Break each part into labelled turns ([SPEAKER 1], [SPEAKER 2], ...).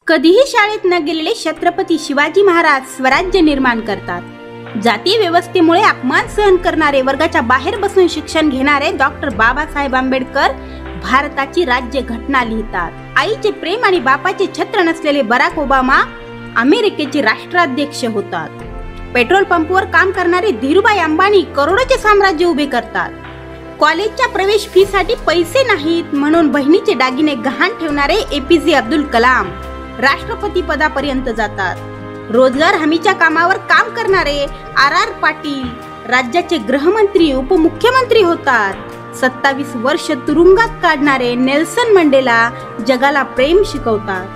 [SPEAKER 1] कधीही शाळेत न गेलेले छत्रपती शिवाजी महाराज स्वराज्य निर्माण करतात. जातीय व्यवस्थेमुळे अपमान सहन करणारे, वर्गाच्या बाहेर बसून शिक्षण घेणारे डॉक्टर बाबासाहेब आंबेडकर भारताची राज्य घटना लिहितात. आईचे प्रेम आणि बापाचे छत्र नसलेले बराक ओबामा अमेरिकेचे राष्ट्राध्यक्ष होतात. पेट्रोल पंपवर काम करणारे धीरूभाई अंबानी करोडोचे साम्राज्य उभे करतात. कॉलेजच्या प्रवेश फी साठी पैसे नाहीत म्हणून बहिणीचे दागिने गहाण ठेवणारे एपीजे अब्दुल कलाम राष्ट्रपती पदापर्यंत जातात. रोजगार हमीच्या कामावर काम करणारे आर पाटील राज्याचे गृहमंत्री उपमुख्यमंत्री होतात. 27 वर्ष तुरुंगात काढणारे नेल्सन मंडेला जगाला प्रेम शिकवतात.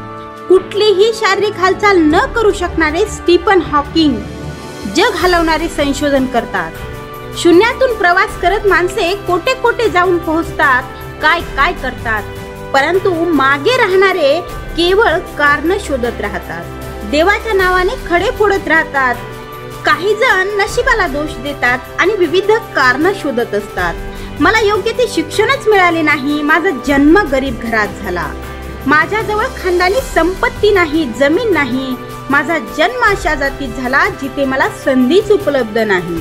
[SPEAKER 1] कुठलीही शारीरिक हालचाल न करू शकणारे स्टीफन हॉकिंग जग हलवणारे संशोधन करतात. शून्यातून प्रवास करत माणसे कोटे कोटे जाऊन पोहोचतात, काय काय करतात, परंतु मागे राहणारे केवळ कारण शोधत राहतात. देवाच्या नावाने खडे फोडत राहतात. काही जण नशिबाला दोष देतात आणि विविध कारण शोधत असतात. मला योग्य ते शिक्षणच मिळाले नाही, माझा जन्म गरीब घरात झाला, माझ्याजवळ खानदानी संपत्ती नाही, जमीन नाही, माझा जन्म अशा जातीत झाला जिथे मला संधीच उपलब्ध नाही,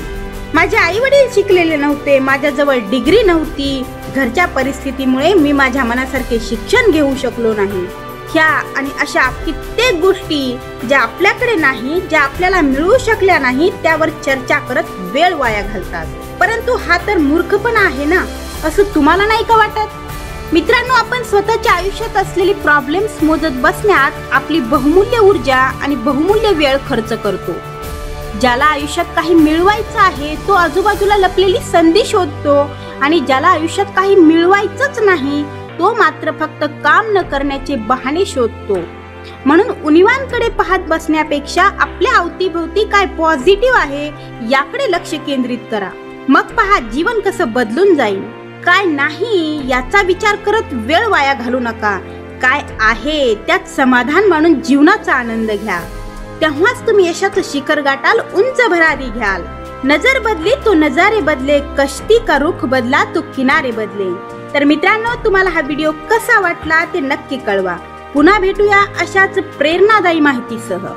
[SPEAKER 1] माझे आई वडील शिकलेले नव्हते, माझ्याजवळ डिग्री नव्हती, घरच्या परिस्थितीमुळे मी माझ्या मनासारखे शिक्षण घेऊ शकलो नाही. ह्या आणि अशा कित्येक गोष्टी ज्या आपल्याकडे नाही, ज्या आपल्याला मिळू शकल्या नाही, त्यावर चर्चा करत वेळ वाया घालतात. परंतु हा तर मूर्खपणा आहे ना, असं तुम्हाला नाही का वाटत? मित्रांनो, आपण स्वतःच्या आयुष्यात असलेली प्रॉब्लेम्स मोजत बसण्यात आपली बहुमूल्य ऊर्जा आणि बहुमूल्य वेळ खर्च करतो. ज्याला आयुष्यात काही मिळवायचं आहे तो आजूबाजूला लपलेली संधी शोधतो आणि ज्याला आयुष्यात काही मिळवायचंच नाही तो मात्र फक्त काम न करण्याचे बहाणे शोधतो. म्हणून उणिवांकडे पाहत बसण्यापेक्षा आपल्या अवतीभोवती काय पॉझिटिव्ह आहे याकडे लक्ष केंद्रित करा. मग पहा जीवन कसं बदलून जाईल. काय नाही याचा विचार करत वेळ वाया घालू नका. काय आहे त्यात समाधान मानून जीवनाचा आनंद घ्या. तेव्हाच तुम्ही यशाचं शिखर गाठाल, उंच भरारी घ्याल. नजर बदली तो नजारे बदले, कश्ती का रुख बदला तो किनारे बदले. तर मित्रांनो, तुम्हाला हा व्हिडिओ कसा वाटला ते नक्की कळवा. पुन्हा भेटूया अशाच प्रेरणादायी माहितीसह.